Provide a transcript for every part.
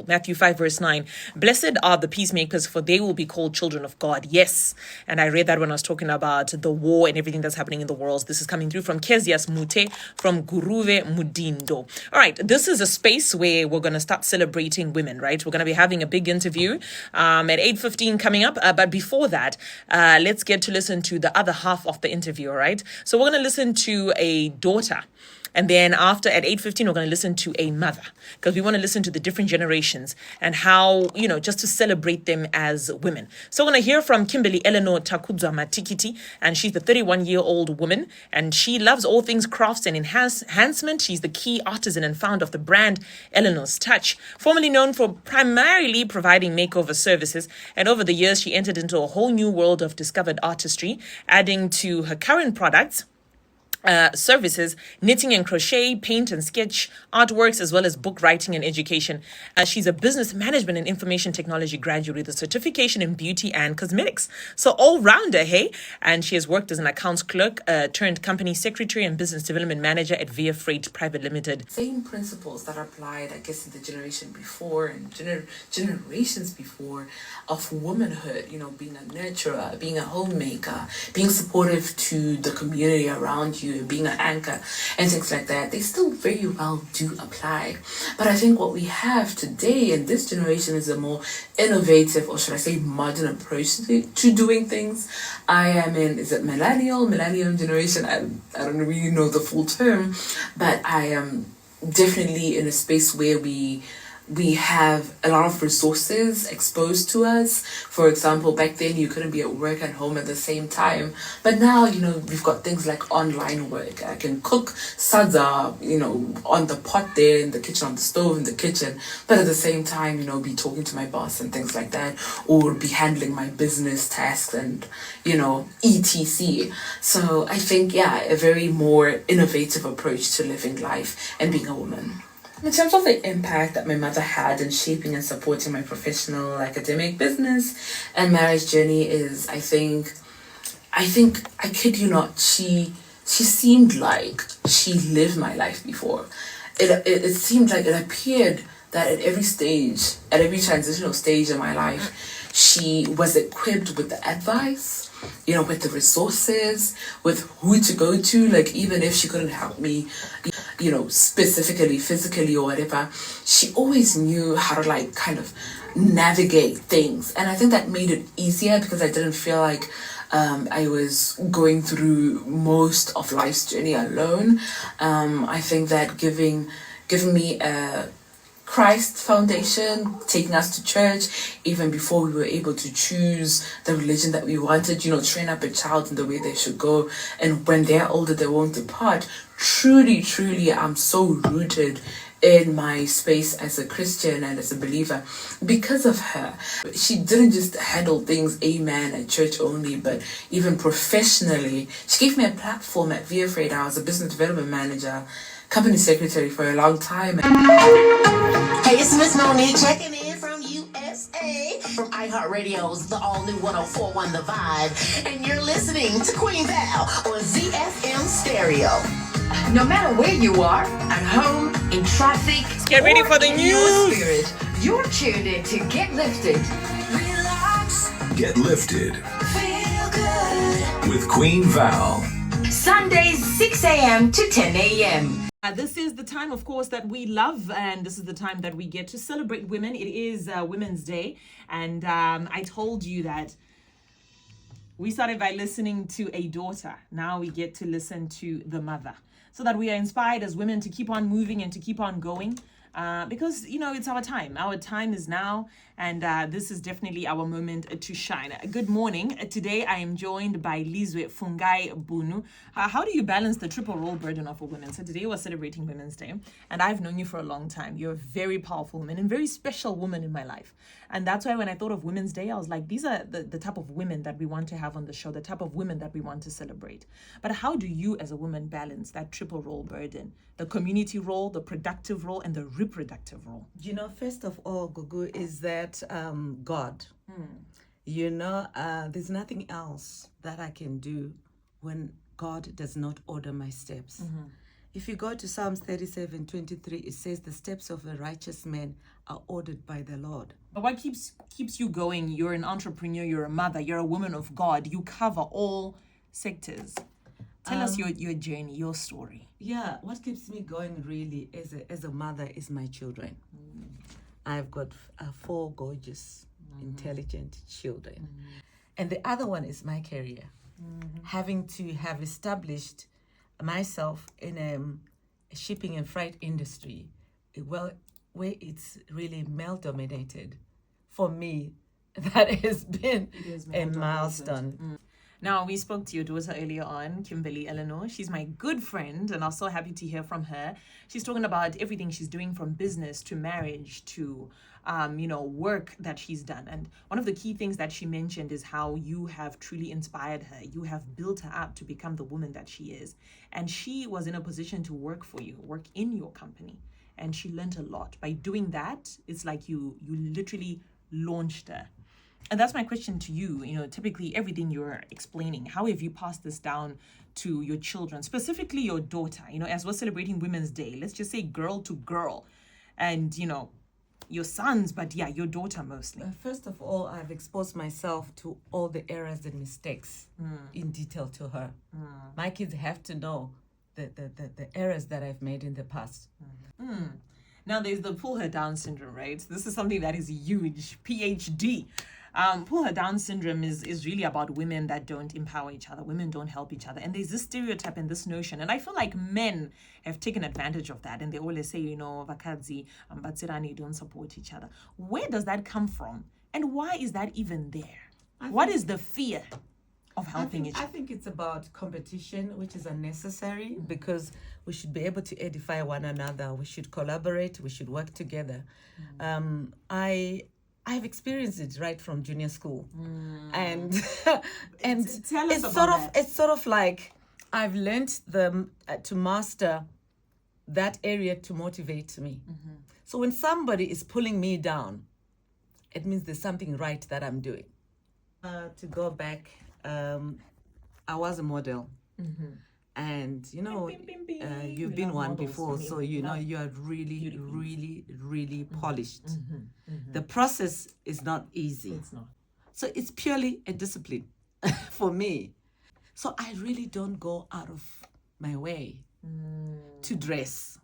Matthew 5 verse 9. Blessed are the peacemakers, for they will be called children of God. Yes. And I read that when I was talking about the war and everything that's happening in the world. This is coming through from Kezias Mute from Guruve Mudindo. All right. This is a space where we're going to start celebrating women, right? We're going to be having a big interview at 8:15 coming up. But before that, let's get to listen to the other half of the interview, all right? So we're going to listen to a daughter. And then after at 8:15, we're going to listen to a mother, because we want to listen to the different generations and how, just to celebrate them as women. So we're going to hear from Kimberly Eleanor Takudza Matikiti, and she's the 31-year-old woman, and she loves all things crafts and enhancement. She's the key artisan and founder of the brand Eleanor's Touch, formerly known for primarily providing makeover services. And over the years, she entered into a whole new world of discovered artistry, adding to her current products, services, knitting and crochet, paint and sketch, artworks, as well as book writing and education. She's a business management and information technology graduate with a certification in beauty and cosmetics. So all-rounder, hey? And she has worked as an accounts clerk, turned company secretary and business development manager at Via Freight Private Limited. Same principles that are applied, I guess, in the generation before and generations before of womanhood, being a nurturer, being a homemaker, being supportive to the community around you, being an anchor and things like that, they still very well do apply. But I think what we have today in this generation is a more innovative, or should I say modern approach to doing things. I am in, is it millennium generation? I don't really know the full term, but I am definitely in a space where we have a lot of resources exposed to us. For example, back then you couldn't be at work and home at the same time. But now, we've got things like online work. I can cook sadza, on the pot there in the kitchen, on the stove in the kitchen. But at the same time, be talking to my boss and things like that. Or be handling my business tasks and, etc. So I think, a very more innovative approach to living life and being a woman. In terms of the impact that my mother had in shaping and supporting my professional, academic, business and marriage journey is, I think, I kid you not, she seemed like she lived my life before. It seemed like it appeared that at every stage, at every transitional stage in my life, she was equipped with the advice, with the resources, with who to go to, even if she couldn't help me, specifically, physically or whatever, she always knew how to kind of navigate things. And I think that made it easier because I didn't feel like I was going through most of life's journey alone. I think that giving me a Christ Foundation, taking us to church even before we were able to choose the religion that we wanted, train up a child in the way they should go, and when they're older they won't depart. Truly, I'm so rooted in my space as a Christian and as a believer because of her. She didn't just handle things, amen, at church only, but even professionally. She gave me a platform at Via Freight. I was a business development manager, company secretary for a long time. Hey, it's Miss Monique checking in from USA, from iHeartRadio's the all-new 104.1 The Vibe, and you're listening to Queen Val on ZFM Stereo. No matter where you are, at home, in traffic, get ready for the news. Spirit, you're tuned in to Get Lifted. Relax. Get Lifted. Feel good. With Queen Val. Sundays, 6 a.m. to 10 a.m. This is the time, of course, that we love, and this is the time that we get to celebrate women. It is Women's Day, and I told you that we started by listening to a daughter. Now we get to listen to the mother, so that we are inspired as women to keep on moving and to keep on going. Because, it's our time. Our time is now, and this is definitely our moment to shine. Good morning. Today, I am joined by Lizwe Fungai Bunu. How do you balance the triple role burden of a woman? So today, we're celebrating Women's Day, and I've known you for a long time. You're a very powerful woman and very special woman in my life. And that's why when I thought of Women's Day, I was like, these are the type of women that we want to have on the show, the type of women that we want to celebrate. But how do you, as a woman, balance that triple role burden? The community role, the productive role, and the reproductive role? First of all, Gugu, is that God. There's nothing else that I can do when God does not order my steps. If you go to Psalms 37:23, it says, the steps of a righteous man are ordered by the Lord. But what keeps you going? You're an entrepreneur, you're a mother, you're a woman of God. You cover all sectors. Tell us your journey, your story. Yeah, what keeps me going really as a mother is my children. I've got 4 gorgeous, intelligent children. And the other one is my career. Having to have established myself in a shipping and freight industry, where it's really male-dominated. For me, that has been a milestone. Now, we spoke to your daughter earlier on, Kimberly Eleanor. She's my good friend, and I was so happy to hear from her. She's talking about everything she's doing, from business to marriage to, work that she's done. And one of the key things that she mentioned is how you have truly inspired her. You have built her up to become the woman that she is. And she was in a position to work for you, work in your company. And she learned a lot. By doing that, it's like you literally launched her. And that's my question to you. Typically everything you're explaining, how have you passed this down to your children, specifically your daughter? As we're celebrating Women's Day, let's just say girl to girl, and your sons, but yeah, your daughter mostly. First of all, I've exposed myself to all the errors and mistakes in detail to her. My kids have to know the errors that I've made in the past. Now there's the pull her down syndrome, right? This is something that is huge. PhD. Pull her down syndrome is really about women that don't empower each other. Women don't help each other. And there's this stereotype and this notion. And I feel like men have taken advantage of that. And they always say, Vakadzi, Batsirani don't support each other. Where does that come from? And why is that even there? What is the fear of helping each other? I think it's about competition, which is unnecessary, because we should be able to edify one another. We should collaborate. We should work together. I've experienced it right from junior school, and Tell us it's sort of like I've learned to master that area to motivate me. So when somebody is pulling me down, it means there's something right that I'm doing. To go back, I was a model. And you've been one before, so you are really, really, really polished. The process is not easy. It's not. So it's purely a discipline for me. So I really don't go out of my way to dress.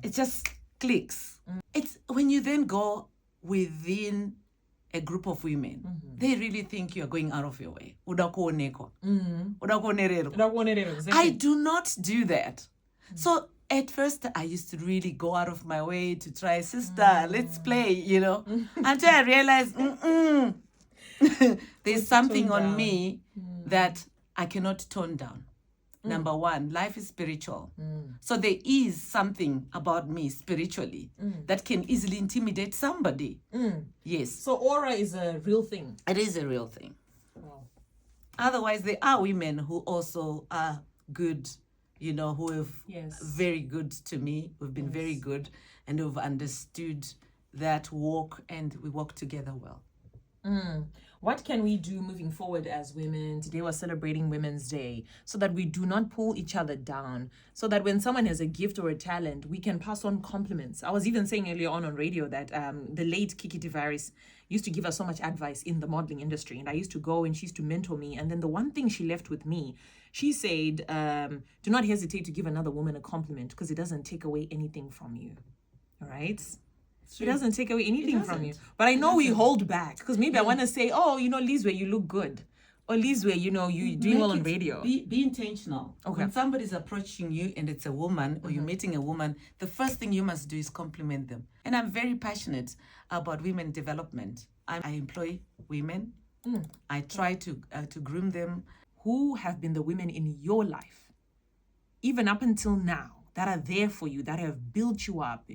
It just clicks. It's when you then go within a group of women, they really think you're going out of your way. I do not do that. So at first I used to really go out of my way to try, sister, let's play, until I realized there's something on me that I cannot tone down. Number one, life is spiritual. So there is something about me spiritually that can easily intimidate somebody. Yes. So aura is a real thing. It is a real thing. Wow. Otherwise, there are women who also are good, who have very good to me, who've been very good, and who've understood that walk, and we walk together well. What can we do moving forward as women? Today we're celebrating Women's Day, so that we do not pull each other down, so that when someone has a gift or a talent, we can pass on compliments. I was even saying earlier on radio that the late Kiki Tavares used to give us so much advice in the modeling industry, and I used to go and she used to mentor me, and then the one thing she left with me, she said, do not hesitate to give another woman a compliment, because it doesn't take away anything from you. All right? It doesn't take away anything from you. But I know we hold back, because maybe I want to say, Lizwe, you look good. Or Lizwe, you're doing well on radio. Be intentional. Okay. When somebody's approaching you and it's a woman, or you're meeting a woman, the first thing you must do is compliment them. And I'm very passionate about women development. I employ women. I try to groom them. Who have been the women in your life, even up until now, that are there for you, that have built you up,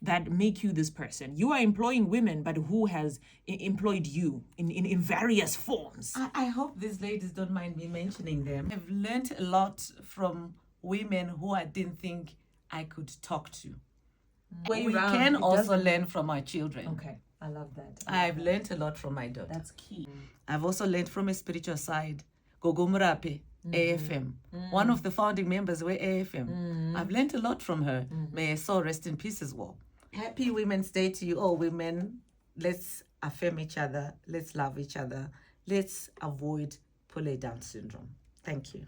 that make you this person? You are employing women, but who has employed you in various forms? I hope these ladies don't mind me mentioning them. I've learned a lot from women who I didn't think I could talk to. We can also learn from our children. Okay, I love that. I've learned a lot from my daughter. That's key. I've also learned from a spiritual side. Gogo Murape, AFM. One of the founding members were AFM. I've learned a lot from her. May her soul rest in peace as well. Happy Women's Day to you all, women. Let's affirm each other. Let's love each other. Let's avoid pull-down syndrome. Thank you.